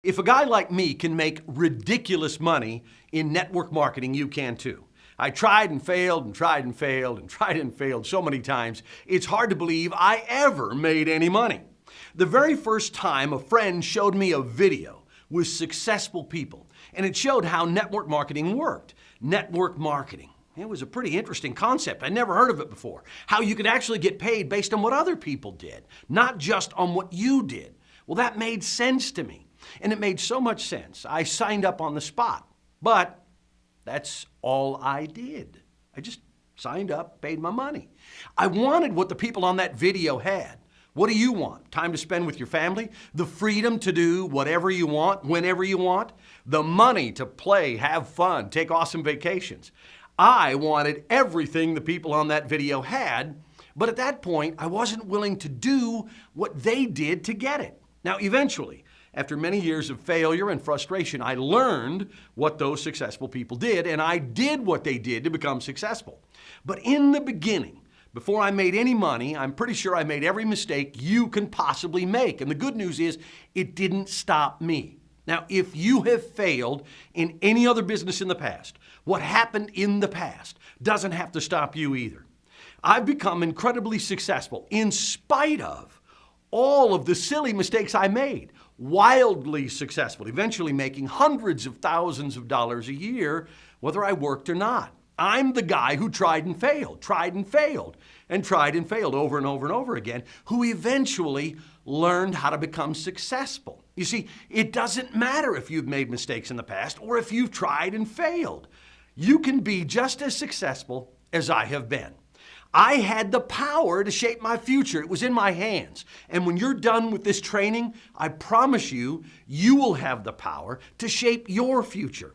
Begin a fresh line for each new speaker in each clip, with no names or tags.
If a guy like me can make ridiculous money in network marketing, you can too. I tried and failed and tried and failed and tried and failed so many times, it's hard to believe I ever made any money. The very first time a friend showed me a video with successful people, and it showed how network marketing worked. Network marketing. It was a pretty interesting concept. I'd never heard of it before. How you could actually get paid based on what other people did, not just on what you did. Well, that made sense to me. And it made so much sense. I signed up on the spot. But that's all I did. I just signed up, paid my money. I wanted what the people on that video had. What do you want? Time to spend with your family? The freedom to do whatever you want, whenever you want? The money to play, have fun, take awesome vacations? I wanted everything the people on that video had, but at that point, I wasn't willing to do what they did to get it. Now, eventually, after many years of failure and frustration, I learned what those successful people did, and I did what they did to become successful. But in the beginning, before I made any money, I'm pretty sure I made every mistake you can possibly make. And the good news is, it didn't stop me. Now, if you have failed in any other business in the past, what happened in the past doesn't have to stop you either. I've become incredibly successful in spite of all of the silly mistakes I made. Wildly successful, eventually making hundreds of thousands of dollars a year, whether I worked or not. I'm the guy who tried and failed, and tried and failed over and over and over again, who eventually learned how to become successful. You see, it doesn't matter if you've made mistakes in the past or if you've tried and failed. You can be just as successful as I have been. I had the power to shape my future. It was in my hands. And when you're done with this training, I promise you, you will have the power to shape your future.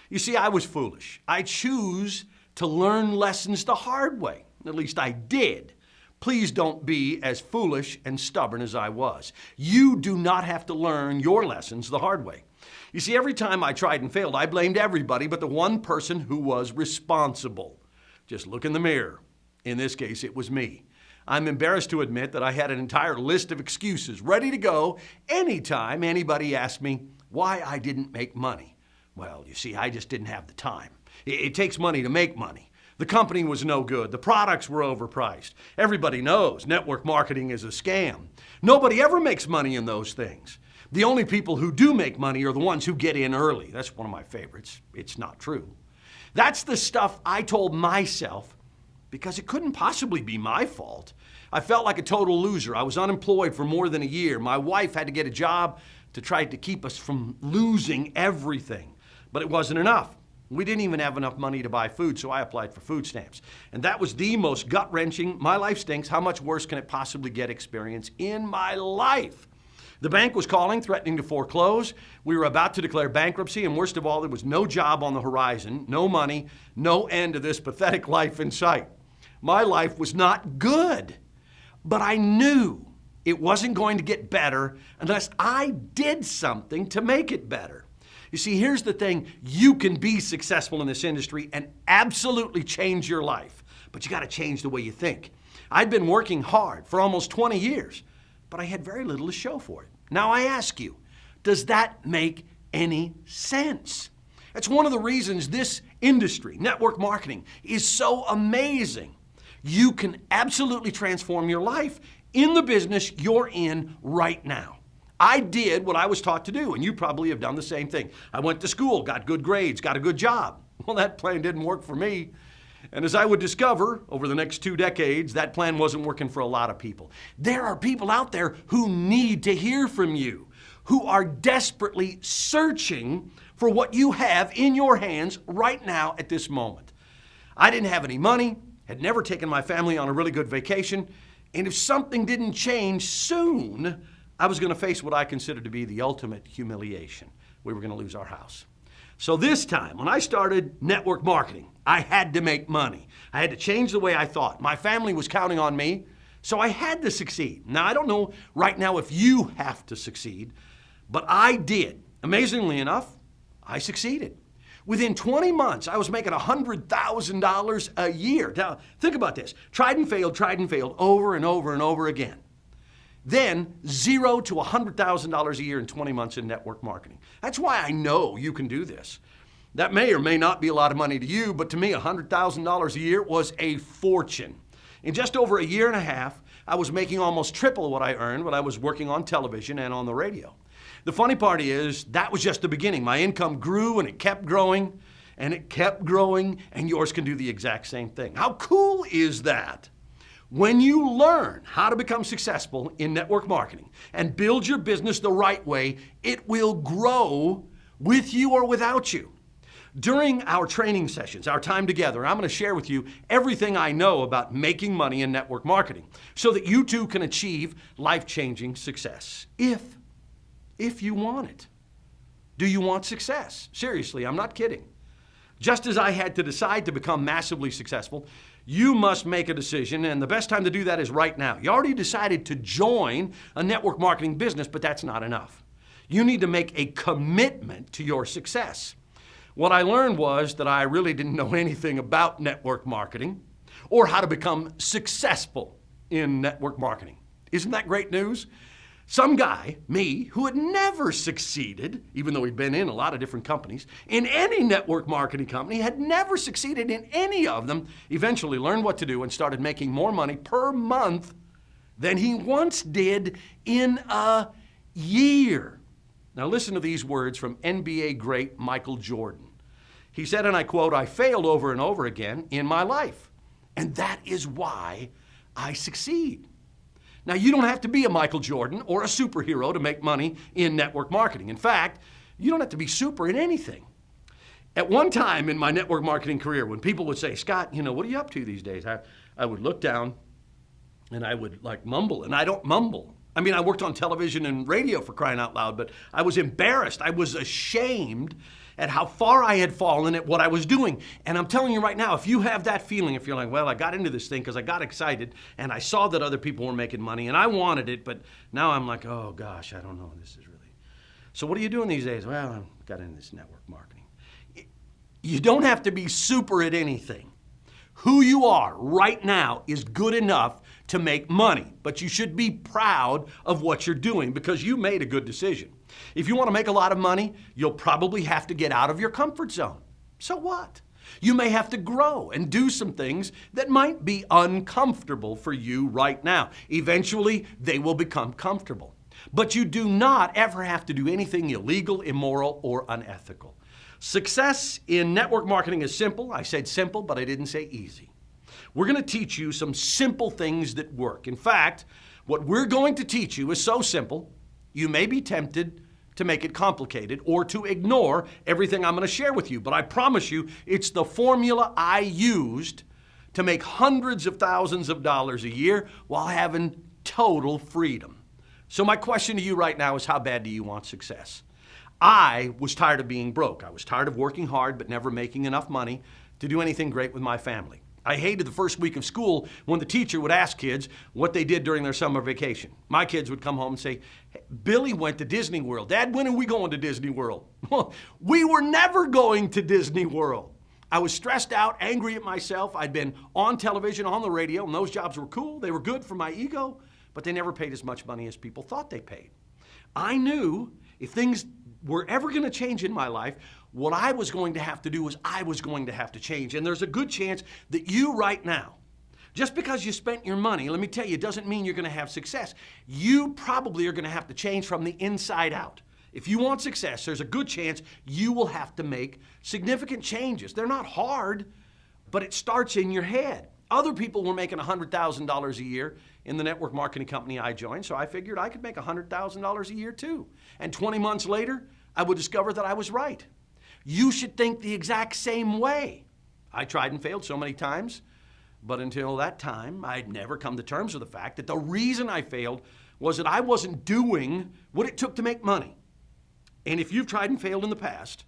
You see, I was foolish. I choose to learn lessons the hard way. At least I did. Please don't be as foolish and stubborn as I was. You do not have to learn your lessons the hard way. You see, every time I tried and failed, I blamed everybody but the one person who was responsible. Just look in the mirror. In this case, it was me. I'm embarrassed to admit that I had an entire list of excuses ready to go anytime anybody asked me why I didn't make money. Well, you see, I just didn't have the time. It takes money to make money. The company was no good. The products were overpriced. Everybody knows network marketing is a scam. Nobody ever makes money in those things. The only people who do make money are the ones who get in early. That's one of my favorites. It's not true. That's the stuff I told myself because it couldn't possibly be my fault. I felt like a total loser. I was unemployed for more than a year. My wife had to get a job to try to keep us from losing everything. But it wasn't enough. We didn't even have enough money to buy food, so I applied for food stamps. And that was the most gut-wrenching, my life stinks, how much worse can it possibly get experience in my life. The bank was calling, threatening to foreclose. We were about to declare bankruptcy, and worst of all, there was no job on the horizon, no money, no end to this pathetic life in sight. My life was not good, but I knew it wasn't going to get better unless I did something to make it better. You see, here's the thing. You can be successful in this industry and absolutely change your life, but you got to change the way you think. I'd been working hard for almost 20 years, but I had very little to show for it. Now I ask you, does that make any sense? That's one of the reasons this industry, network marketing, is so amazing. You can absolutely transform your life in the business you're in right now. I did what I was taught to do, and you probably have done the same thing. I went to school, got good grades, got a good job. Well, that plan didn't work for me. And as I would discover over the next 2 decades, that plan wasn't working for a lot of people. There are people out there who need to hear from you, who are desperately searching for what you have in your hands right now at this moment. I didn't have any money, had never taken my family on a really good vacation, and if something didn't change soon, I was going to face what I considered to be the ultimate humiliation. We were going to lose our house. So this time, when I started network marketing, I had to make money. I had to change the way I thought. My family was counting on me, so I had to succeed. Now, I don't know right now if you have to succeed, but I did. Amazingly enough, I succeeded. Within 20 months, I was making $100,000 a year. Now, think about this. Tried and failed over and over and over again. then $0 to $100,000 a year in 20 months in network marketing. That's why I know you can do this. That may or may not be a lot of money to you, but to me, $100,000 a year was a fortune. In just over a year and a half, I was making almost triple what I earned when I was working on television and on the radio. The funny part is, that was just the beginning. My income grew and it kept growing, and it kept growing, and yours can do the exact same thing. How cool is that? When you learn how to become successful in network marketing and build your business the right way, it will grow with you or without you. During our training sessions, our time together, I'm going to share with you everything I know about making money in network marketing so that you too can achieve life-changing success. If you want it. Do you want success? Seriously, I'm not kidding. Just as I had to decide to become massively successful, you must make a decision, and the best time to do that is right now. You already decided to join a network marketing business, but that's not enough. You need to make a commitment to your success. What I learned was that I really didn't know anything about network marketing or how to become successful in network marketing. Isn't that great news? Some guy, me, who had never succeeded, even though he'd been in a lot of different companies, in any network marketing company, had never succeeded in any of them, eventually learned what to do and started making more money per month than he once did in a year. Now listen to these words from NBA great Michael Jordan. He said, and I quote, "I failed over and over again in my life, and that is why I succeed." Now, you don't have to be a Michael Jordan or a superhero to make money in network marketing. In fact, you don't have to be super in anything. At one time in my network marketing career, when people would say, "Scott, what are you up to these days?" I would look down and I would mumble, and I don't mumble. I mean, I worked on television and radio, for crying out loud, but I was embarrassed. I was ashamed at how far I had fallen at what I was doing. And I'm telling you right now, if you have that feeling, if you're like, well, I got into this thing because I got excited and I saw that other people were making money and I wanted it, but now I'm like, oh gosh, I don't know, this is really. So what are you doing these days? Well, I got into this network marketing. You don't have to be super at anything. Who you are right now is good enough to make money, but you should be proud of what you're doing because you made a good decision. If you want to make a lot of money, you'll probably have to get out of your comfort zone. So what? You may have to grow and do some things that might be uncomfortable for you right now. Eventually, they will become comfortable. But you do not ever have to do anything illegal, immoral, or unethical. Success in network marketing is simple. I said simple, but I didn't say easy. We're going to teach you some simple things that work. In fact, what we're going to teach you is so simple, you may be tempted to make it complicated or to ignore everything I'm going to share with you. But I promise you, it's the formula I used to make hundreds of thousands of dollars a year while having total freedom. So my question to you right now is, how bad do you want success? I was tired of being broke. I was tired of working hard but never making enough money to do anything great with my family. I hated the first week of school when the teacher would ask kids what they did during their summer vacation. My kids would come home and say, "Hey, Billy went to Disney World. Dad, when are we going to Disney World?" Well, we were never going to Disney World. I was stressed out, angry at myself. I'd been on television, on the radio, and those jobs were cool. They were good for my ego, but they never paid as much money as people thought they paid. I knew if things were ever going to change in my life, what I was going to have to do was I was going to have to change. And there's a good chance that you right now, just because you spent your money, let me tell you, doesn't mean you're going to have success. You probably are going to have to change from the inside out. If you want success, there's a good chance you will have to make significant changes. They're not hard, but it starts in your head. Other people were making $100,000 a year in the network marketing company I joined, so I figured I could make $100,000 a year too. And 20 months later, I would discover that I was right. You should think the exact same way. I tried and failed so many times, but until that time, I'd never come to terms with the fact that the reason I failed was that I wasn't doing what it took to make money. And if you've tried and failed in the past,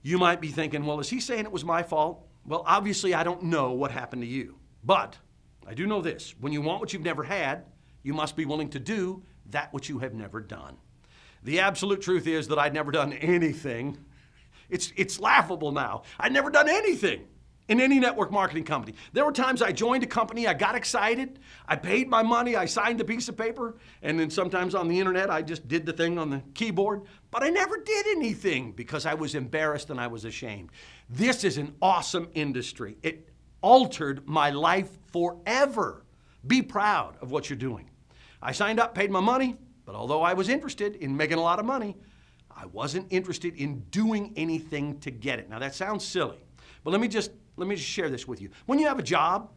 you might be thinking, well, is he saying it was my fault? Well, obviously, I don't know what happened to you. But I do know this. When you want what you've never had, you must be willing to do that which you have never done. The absolute truth is that I'd never done anything. It's laughable now. I'd never done anything in any network marketing company. There were times I joined a company, I got excited, I paid my money, I signed a piece of paper, and then sometimes on the internet I just did the thing on the keyboard, but I never did anything because I was embarrassed and I was ashamed. This is an awesome industry. It altered my life forever. Be proud of what you're doing. I signed up, paid my money, but although I was interested in making a lot of money, I wasn't interested in doing anything to get it. Now that sounds silly, but let me just share this with you. When you have a job,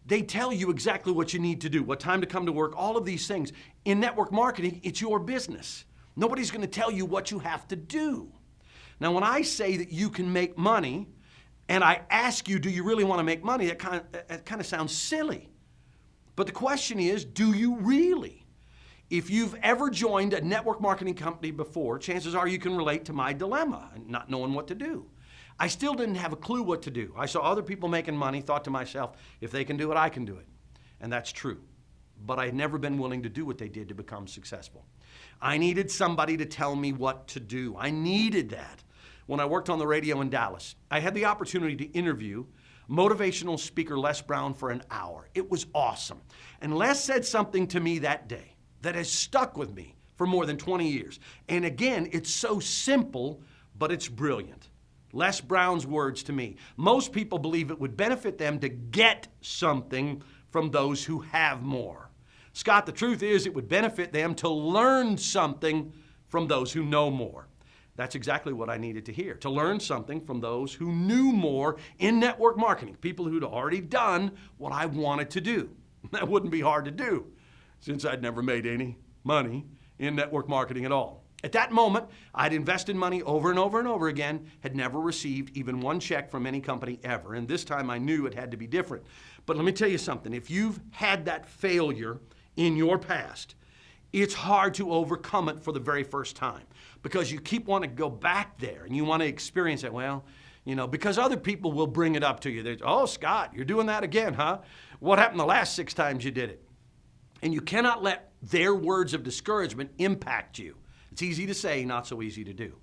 they tell you exactly what you need to do, what time to come to work, all of these things. In network marketing, it's your business. Nobody's going to tell you what you have to do. Now, when I say that you can make money, and I ask you, do you really want to make money? That kind of sounds silly. But the question is, do you really? If you've ever joined a network marketing company before, chances are you can relate to my dilemma and not knowing what to do. I still didn't have a clue what to do. I saw other people making money, thought to myself, if they can do it, I can do it. And that's true. But I had never been willing to do what they did to become successful. I needed somebody to tell me what to do. I needed that. When I worked on the radio in Dallas, I had the opportunity to interview motivational speaker Les Brown for an hour. It was awesome. And Les said something to me that day that has stuck with me for more than 20 years. And again, it's so simple, but it's brilliant. Les Brown's words to me: most people believe it would benefit them to get something from those who have more. Scott, the truth is it would benefit them to learn something from those who know more. That's exactly what I needed to hear, to learn something from those who knew more in network marketing, people who'd already done what I wanted to do. That wouldn't be hard to do, since I'd never made any money in network marketing at all. At that moment, I'd invested money over and over and over again, had never received even one check from any company ever, and this time I knew it had to be different. But let me tell you something, if you've had that failure in your past, it's hard to overcome it for the very first time because you keep wanting to go back there and you want to experience it. Well, you know, because other people will bring it up to you. Oh, Scott, you're doing that again, huh? What happened the last 6 times you did it? And you cannot let their words of discouragement impact you. It's easy to say, not so easy to do.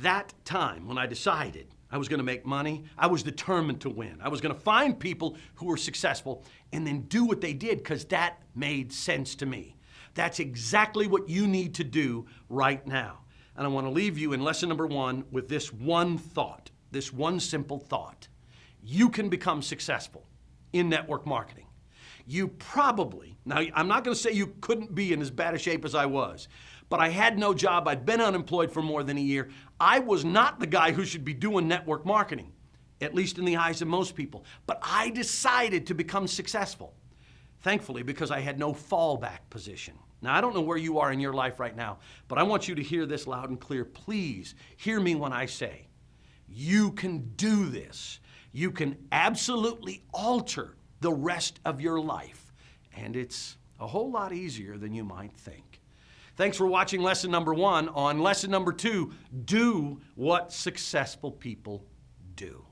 That time when I decided I was going to make money, I was determined to win. I was going to find people who were successful and then do what they did because that made sense to me. That's exactly what you need to do right now. And I want to leave you in lesson number 1 with this one thought, this one simple thought. You can become successful in network marketing. You probably, now I'm not going to say you couldn't be in as bad a shape as I was, but I had no job. I'd been unemployed for more than a year. I was not the guy who should be doing network marketing, at least in the eyes of most people. But I decided to become successful, thankfully, because I had no fallback position. Now, I don't know where you are in your life right now, but I want you to hear this loud and clear. Please hear me when I say, you can do this. You can absolutely alter the rest of your life. And it's a whole lot easier than you might think. Thanks for watching lesson number 1. On lesson number 2, do what successful people do.